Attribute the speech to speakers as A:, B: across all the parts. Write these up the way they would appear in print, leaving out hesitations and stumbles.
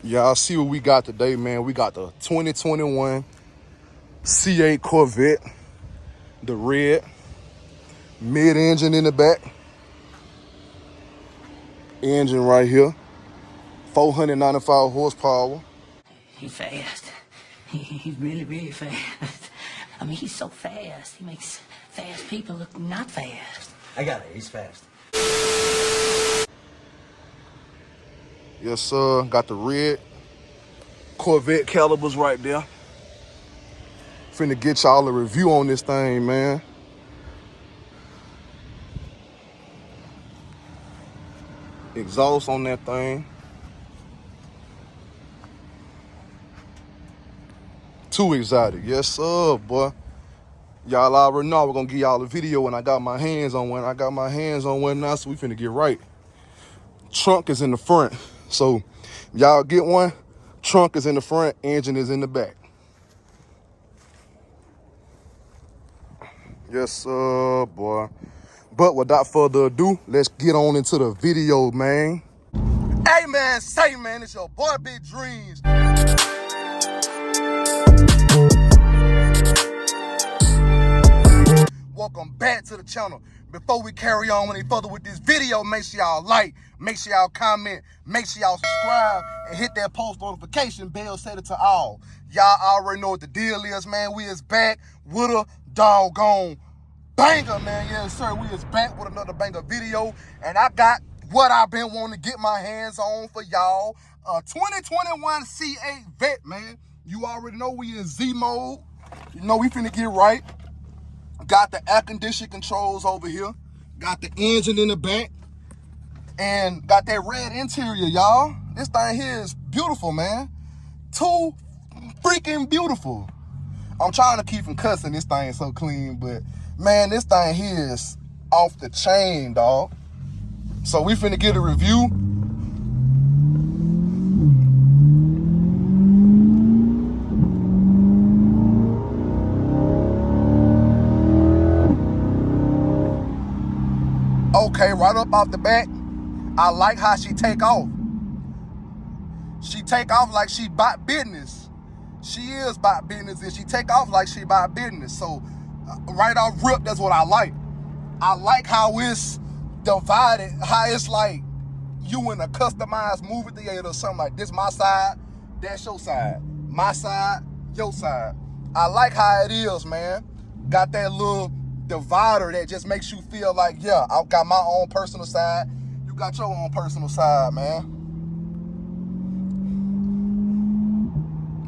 A: Y'all see what we got today, man. We got the 2021 C8 Corvette, the red, mid-engine in the back, engine right here, 495 horsepower.
B: He's fast. He's really, really fast. I mean, he's so fast. He makes fast people look not fast.
C: I got it. He's fast.
A: Yes, sir. Got the red Corvette calipers right there. Finna get y'all a review on this thing, man. Exhaust on that thing. Too exotic. Yes, sir, boy. Y'all already know we're gonna give y'all a video when I got my hands on one. I got my hands on one now, so we finna get right. Trunk is in the front. So y'all get one. Trunk is in the front, engine is in the back. Yes, sir, boy. But without further ado, let's get on into the video, man. Hey, man, say, man, it's your boy, Big Dreams. Welcome back to the channel. Before we carry on any further with this video, make sure y'all like, make sure y'all comment, make sure y'all subscribe, and hit that post notification bell, set it to all. Y'all already know what the deal is, man. We is back with a doggone banger, man. Yes, sir. We is back with another banger video, and I got what I've been wanting to get my hands on for y'all. 2021 C8 Vet, man. You already know we in Z mode. You know we finna get right. Got the air conditioning controls over here. Got the engine in the back. And got that red interior, y'all. This thing here is beautiful, man. Too freaking beautiful. I'm trying to keep from cussing. This thing so clean, but man, this thing here is off the chain, dog. So we finna get a review. Okay, right up off the bat, I like how she take off. She take off like she about business. She is about business, and she take off like she about business. So right off rip, that's what I like. I like how it's divided, how it's like you in a customized movie theater or something like this. My side, that's your side. My side, your side. I like how it is, man. Got that little divider that just makes you feel like, yeah, I've got my own personal side. You got your own personal side, man.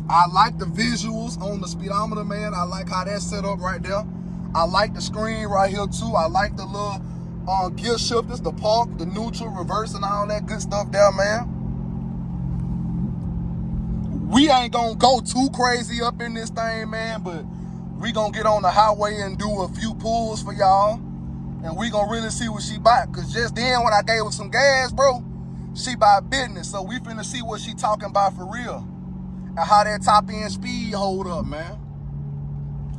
A: I like the visuals on the speedometer, man. I like how that's set up right there. I like the screen right here too. I like the little gear shifters, the park, the neutral, reverse, and all that good stuff there, man. We ain't gonna go too crazy up in this thing, man, but we gonna get on the highway and do a few pulls for y'all, and we gonna really see what she bought. Cause just then when I gave her some gas, bro, she bought business. So we finna see what she talking about for real, and how that top end speed hold up, man.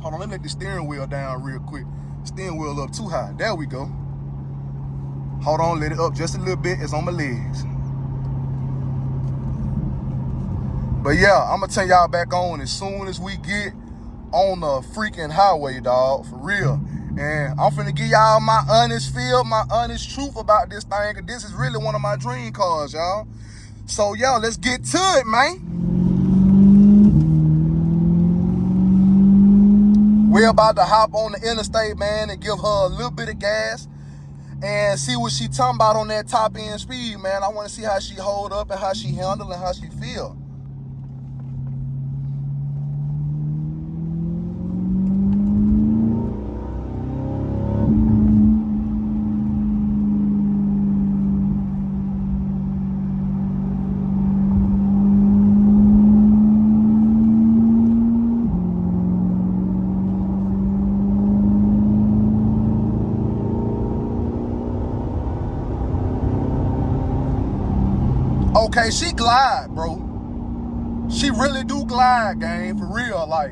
A: Hold on, let me let the steering wheel down real quick. Steering wheel up too high. There we go. Hold on, let it up just a little bit. It's on my legs. But yeah, I'm gonna turn y'all back on as soon as we get on the freaking highway, dog, for real. And I'm finna give y'all my honest feel, my honest truth about this thing, cause this is really one of my dream cars, y'all. So yeah, let's get to it, man. We're about to hop on the interstate, man, and give her a little bit of gas and see what she talking about on that top end speed, man. I want to see how she hold up and how she handle and how she feel. Okay, she glide, bro. She really do glide, gang, for real. Like,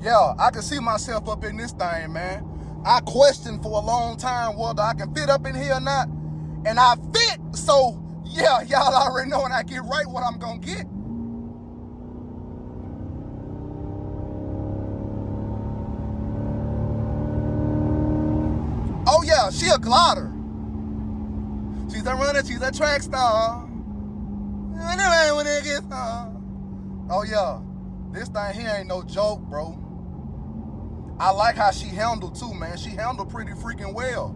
A: yeah, I can see myself up in this thing, man. I questioned for a long time whether I can fit up in here or not, and I fit. So, yeah, y'all already know when I get right what I'm gonna get. yeah, she a glider. She's a runner, she's a track star. When it gets hard. Oh yeah, this thing here ain't no joke, bro. I like how she handled too, man. She handled pretty freaking well.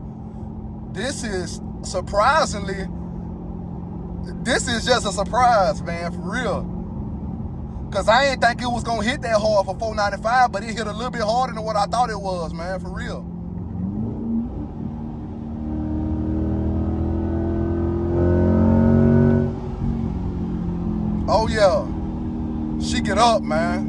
A: This is surprisingly, this is just a surprise, man, for real. Cause I ain't think it was gonna hit that hard for $495, but it hit a little bit harder than what I thought it was, man, for real. Oh yeah, she get up, man.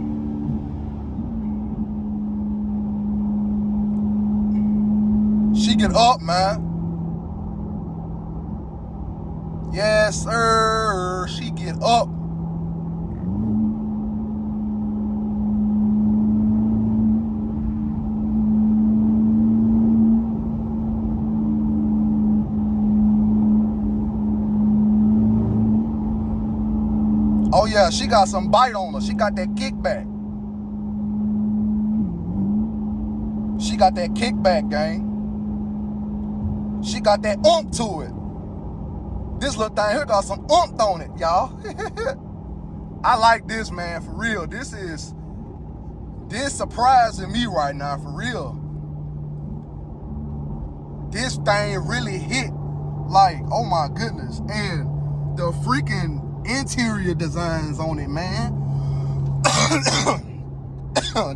A: She get up, man. Yes, sir. She get up. Oh yeah, she got some bite on her. She got that kickback. She got that kickback, gang. She got that oomph to it. This little thing here got some oomph on it, y'all. I like this, man, for real. This surprising me right now, for real. This thing really hit, like, oh my goodness. And the freaking interior designs on it, man.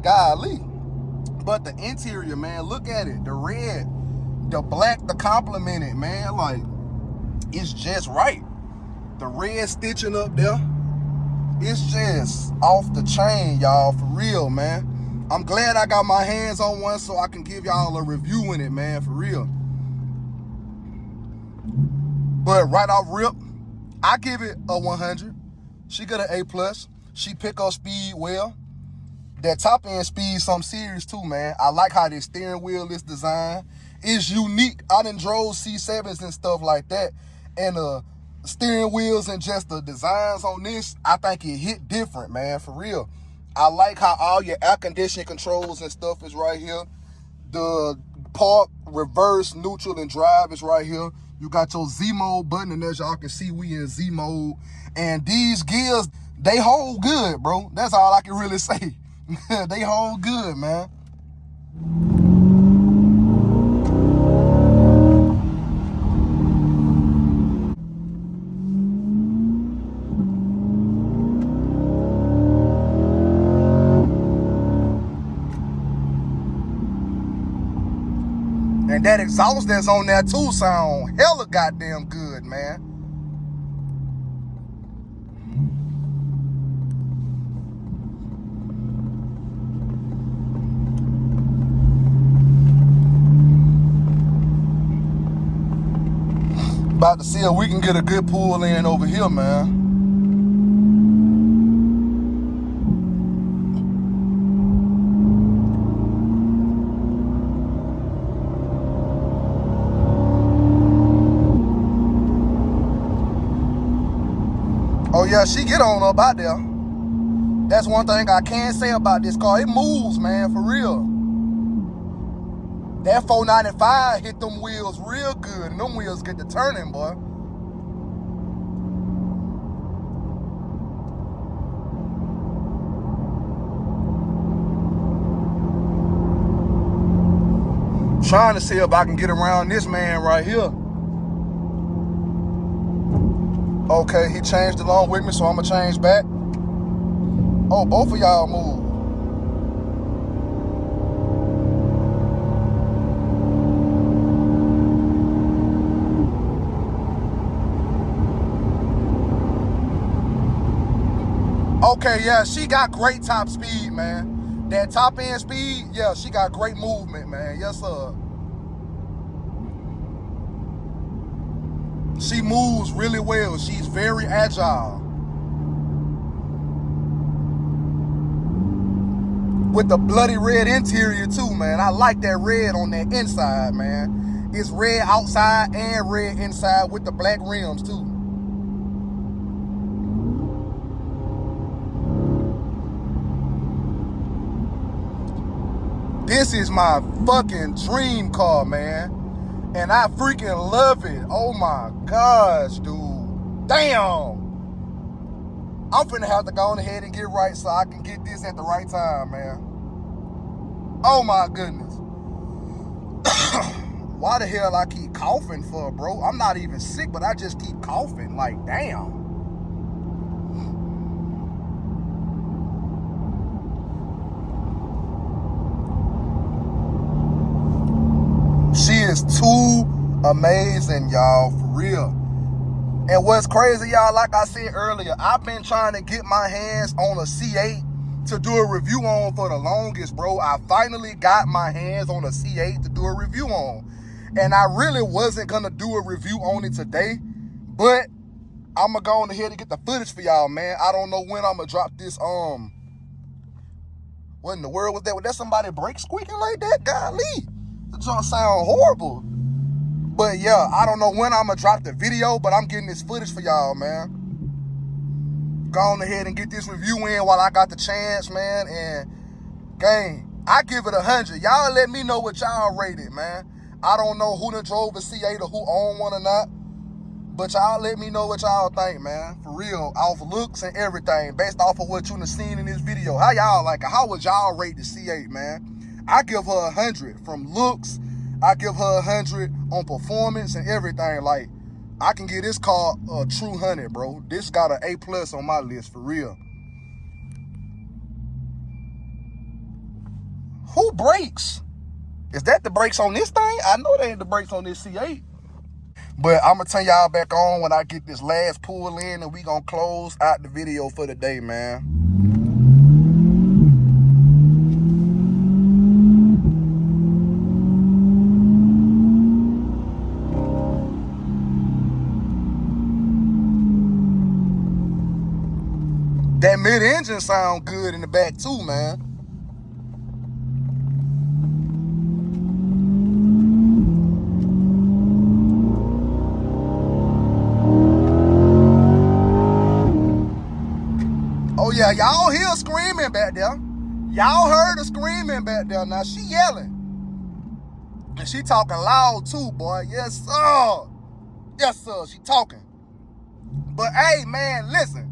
A: Golly. But the interior, man, look at it. The red, the black, the complement it, man. Like, it's just right. The red stitching up there, it's just off the chain, y'all, for real, man. I'm glad I got my hands on one so I can give y'all a review in it, man, for real. But right off rip, I give it a 100. She got an A+. She pick up speed well. That top end speed something serious too, man. I like how this steering wheel is designed. It's unique. I done drove C7s and stuff like that. And the steering wheels and just the designs on this, I think it hit different, man, for real. I like how all your air conditioning controls and stuff is right here. The park, reverse, neutral, and drive is right here. You got your Z mode button, and as y'all can see, we in Z mode. And these gears, they hold good, bro. That's all I can really say. They hold good, man. And that exhaust that's on there too sound hella goddamn good, man. About to see if we can get a good pull in over here, man. Oh yeah, she get on up out there. That's one thing I can say about this car. It moves, man, for real. That 495 hit them wheels real good, and them wheels get to turning, boy. Trying to see if I can get around this man right here. Okay, he changed along with me, so I'm gonna change back. Oh, both of y'all move. Okay, yeah, she got great top speed, man. That top end speed, yeah, she got great movement, man. Yes, sir. She moves really well. She's very agile. With the bloody red interior too, man. I like that red on that inside, man. It's red outside and red inside with the black rims too. This is my fucking dream car, man. And I freaking love it. Oh my gosh, dude. Damn. I'm finna have to go on ahead and get right so I can get this at the right time, man. Oh my goodness. Why the hell I keep coughing for, bro? I'm not even sick, but I just keep coughing. Like, damn. She is too amazing, y'all, for real. And what's crazy, y'all, like I said earlier, I've been trying to get my hands on a C8 to do a review on for the longest, bro. I finally got my hands on a C8 to do a review on. And I really wasn't gonna do a review on it today, but I'm gonna go on ahead and get the footage for y'all, man. I don't know when I'm gonna drop this, what in the world was that? Was that somebody brake squeaking like that? Golly, that junk sound horrible. But yeah, I don't know when I'm gonna drop the video, but I'm getting this footage for y'all, man. Go on ahead and get this review in while I got the chance, man. And gang, I give it 100. Y'all let me know what y'all rate it, man. I don't know who done drove a C8 or who owned one or not, but y'all let me know what y'all think, man. For real, off looks and everything, based off of what you done seen in this video. How y'all like it? How would y'all rate the C8, man? I give her 100 from looks. I give her 100 on performance and everything. Like, I can give this car a true 100, bro. This got an A+ on my list, for real. Who brakes? Is that the brakes on this thing? I know they ain't the brakes on this C8. But I'm going to turn y'all back on when I get this last pull in, and we going to close out the video for the day, man. That mid-engine sound good in the back too, man. Oh yeah, y'all hear screaming back there. Y'all heard her screaming back there. Now she yelling. And she talking loud too, boy. Yes, sir. Yes, sir, she talking. But hey, man, listen.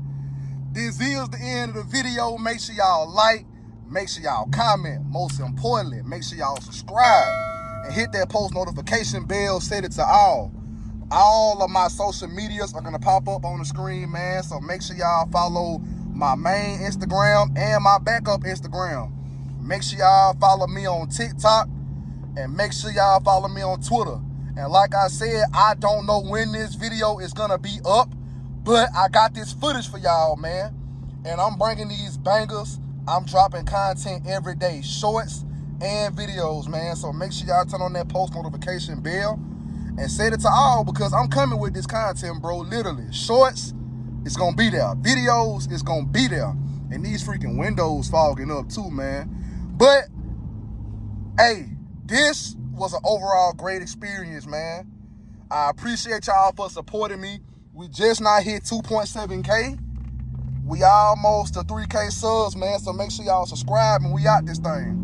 A: This is the end of the video. Make sure y'all like, make sure y'all comment. Most importantly, make sure y'all subscribe and hit that post notification bell, set it to all. All of my social medias are gonna pop up on the screen, man. So make sure y'all follow my main Instagram and my backup Instagram. Make sure y'all follow me on TikTok and make sure y'all follow me on Twitter. And like I said, I don't know when this video is gonna be up, but I got this footage for y'all, man. And I'm bringing these bangers. I'm dropping content every day, shorts and videos, man. So make sure y'all turn on that post notification bell and set it to all, because I'm coming with this content, bro. Literally, shorts, it's gonna be there. Videos, it's gonna be there. And these freaking windows fogging up too, man. But, hey, this was an overall great experience, man. I appreciate y'all for supporting me. We just not hit 2.7K. We almost to 3K subs, man. So make sure y'all subscribe and we out this thing.